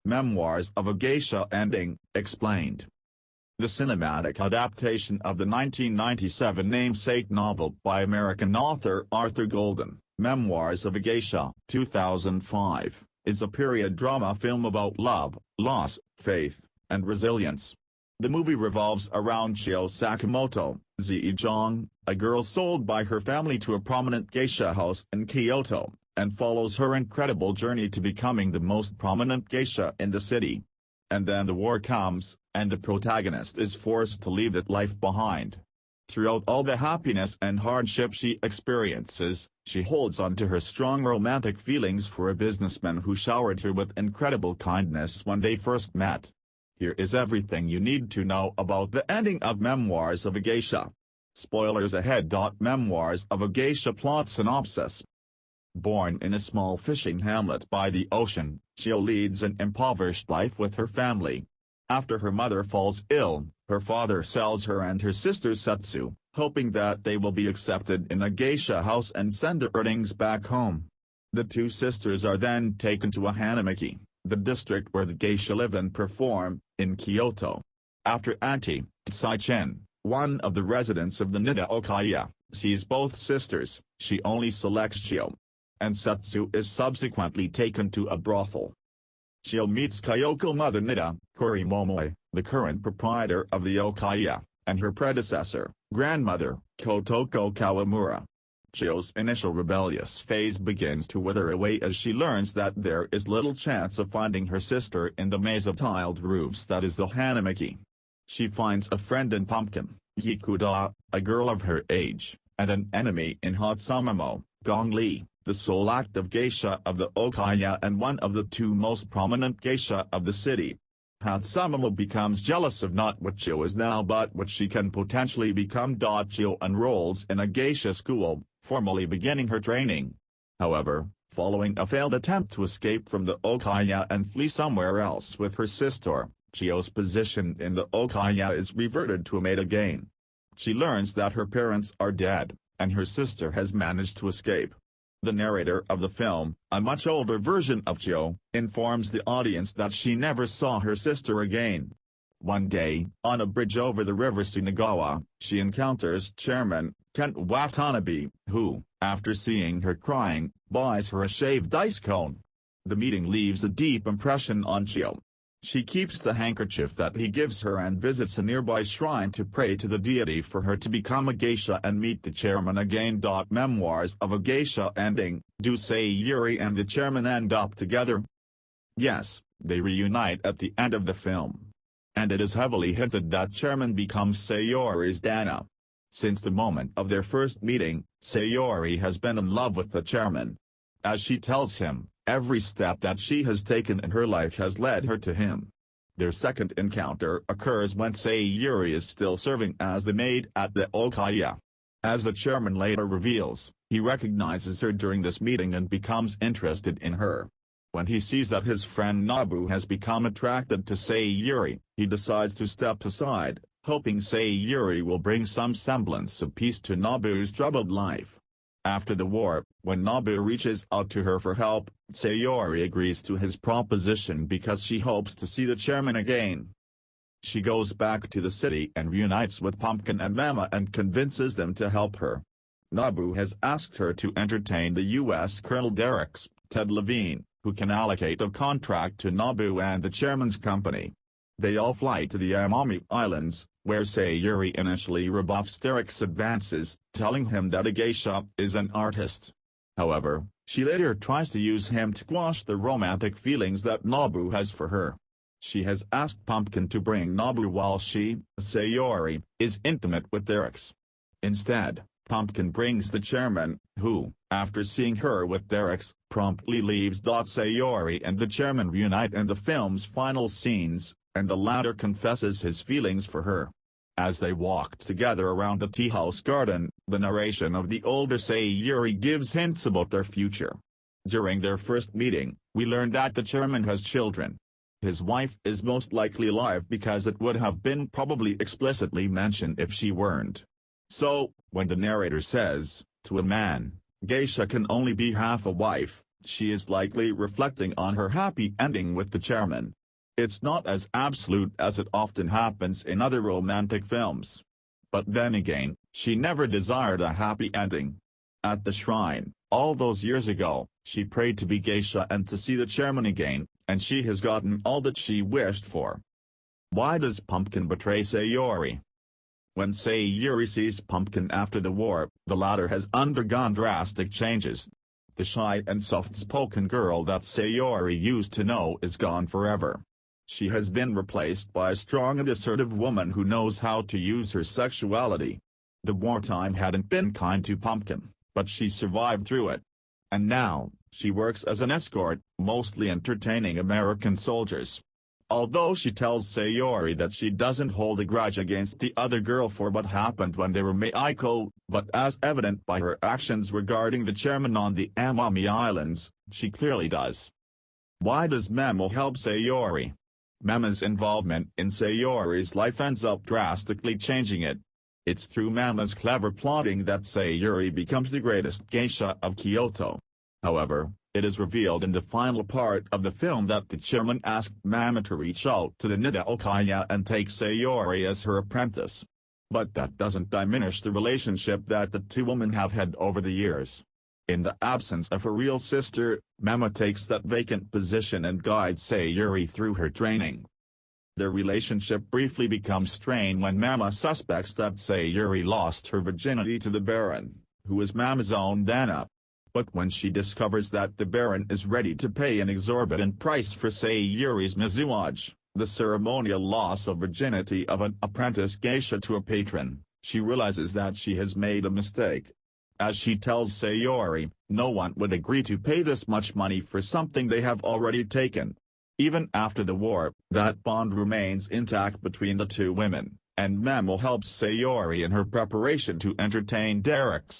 Memoirs of a Geisha Ending, Explained. The cinematic adaptation of the 1997 namesake novel by American author Arthur Golden, Memoirs of a Geisha 2005, is a period drama film about love, loss, faith, and resilience. The movie revolves around Chio Sakamoto, Zee-jong, a girl sold by her family to a prominent geisha house in Kyoto, and follows her incredible journey to becoming the most prominent geisha in the city. And then the war comes, and the protagonist is forced to leave that life behind. Throughout all the happiness and hardship she experiences, she holds on to her strong romantic feelings for a businessman who showered her with incredible kindness when they first met. Here is everything you need to know about the ending of Memoirs of a Geisha. Spoilers ahead. Memoirs of a Geisha plot synopsis. Born in a small fishing hamlet by the ocean, Chio leads an impoverished life with her family. After her mother falls ill, her father sells her and her sister Setsu, hoping that they will be accepted in a geisha house and send the earnings back home. The two sisters are then taken to a hanamaki, the district where the geisha live and perform, in Kyoto. After Auntie Tsai-chen, one of the residents of the Nida Okaya, sees both sisters, she only selects Chio. And Setsu is subsequently taken to a brothel. Chio meets Kyoko mother Nida, Momoe, the current proprietor of the Okaya, and her predecessor, grandmother, Kotoko Kawamura. Chio's initial rebellious phase begins to wither away as she learns that there is little chance of finding her sister in the maze of tiled roofs that is the hanamaki. She finds a friend in Pumpkin, Yikuda, a girl of her age, and an enemy in Hatsumomo, Gong Li, the sole active geisha of the Okaya and one of the two most prominent geisha of the city. Hatsumomo becomes jealous of not what Chio is now but what she can potentially become. Chio enrolls in a geisha school, formally beginning her training. However, following a failed attempt to escape from the Okaya and flee somewhere else with her sister, Chio's position in the Okaya is reverted to a maid again. She learns that her parents are dead, and her sister has managed to escape. The narrator of the film, a much older version of Chio, informs the audience that she never saw her sister again. One day, on a bridge over the river Sunagawa, she encounters Chairman Kent Watanabe, who, after seeing her crying, buys her a shaved ice cone. The meeting leaves a deep impression on Chio. She keeps the handkerchief that he gives her and visits a nearby shrine to pray to the deity for her to become a geisha and meet the chairman again. Memoirs of a Geisha Ending. Do Sayori and the chairman end up together? Yes, they reunite at the end of the film. And it is heavily hinted that chairman becomes Sayori's Dana. Since the moment of their first meeting, Sayori has been in love with the chairman. As she tells him, every step that she has taken in her life has led her to him. Their second encounter occurs when Sayori is still serving as the maid at the Okaya. As the chairman later reveals, he recognizes her during this meeting and becomes interested in her. When he sees that his friend Nobu has become attracted to Sayori, he decides to step aside, hoping Sayori will bring some semblance of peace to Nobu's troubled life. After the war, when Nobu reaches out to her for help, Sayori agrees to his proposition because she hopes to see the chairman again. She goes back to the city and reunites with Pumpkin and Memo and convinces them to help her. Nobu has asked her to entertain the U.S. Colonel Derek's, Ted Levine, who can allocate a contract to Nobu and the chairman's company. They all fly to the Amami Islands, where Sayori initially rebuffs Derek's advances, telling him that a geisha is an artist. However, she later tries to use him to quash the romantic feelings that Nobu has for her. She has asked Pumpkin to bring Nobu while she, Sayori, is intimate with Derek's. Instead, Pumpkin brings the chairman, who, after seeing her with Derek's, promptly leaves. Sayori and the chairman reunite in the film's final scenes, and the latter confesses his feelings for her. As they walk together around the tea house garden, the narration of the older Sayori gives hints about their future. During their first meeting, we learn that the chairman has children. His wife is most likely alive because it would have been probably explicitly mentioned if she weren't. So, when the narrator says, to a man, geisha can only be half a wife, she is likely reflecting on her happy ending with the chairman. It's not as absolute as it often happens in other romantic films. But then again, she never desired a happy ending. At the shrine, all those years ago, she prayed to be Geisha and to see the chairman again, and she has gotten all that she wished for. Why does Pumpkin betray Sayori? When Sayori sees Pumpkin after the war, the latter has undergone drastic changes. The shy and soft-spoken girl that Sayori used to know is gone forever. She has been replaced by a strong and assertive woman who knows how to use her sexuality. The wartime hadn't been kind to Pumpkin, but she survived through it. And now, she works as an escort, mostly entertaining American soldiers. Although she tells Sayori that she doesn't hold a grudge against the other girl for what happened when they were Meiko, but as evident by her actions regarding the chairman on the Amami Islands, she clearly does. Why does Memo help Sayori? Memo's involvement in Sayori's life ends up drastically changing it. It's through Memo's clever plotting that Sayori becomes the greatest geisha of Kyoto. However, it is revealed in the final part of the film that the chairman asked Memo to reach out to the Nidaokaya and take Sayori as her apprentice. But that doesn't diminish the relationship that the two women have had over the years. In the absence of her real sister, Memo takes that vacant position and guides Sayori through her training. Their relationship briefly becomes strained when Memo suspects that Sayori lost her virginity to the Baron, who is Memo's own Dana. But when she discovers that the Baron is ready to pay an exorbitant price for Sayori's mizuage, the ceremonial loss of virginity of an apprentice geisha to a patron, she realizes that she has made a mistake. As she tells Sayori, no one would agree to pay this much money for something they have already taken. Even after the war, that bond remains intact between the two women, and Memo helps Sayori in her preparation to entertain Derek's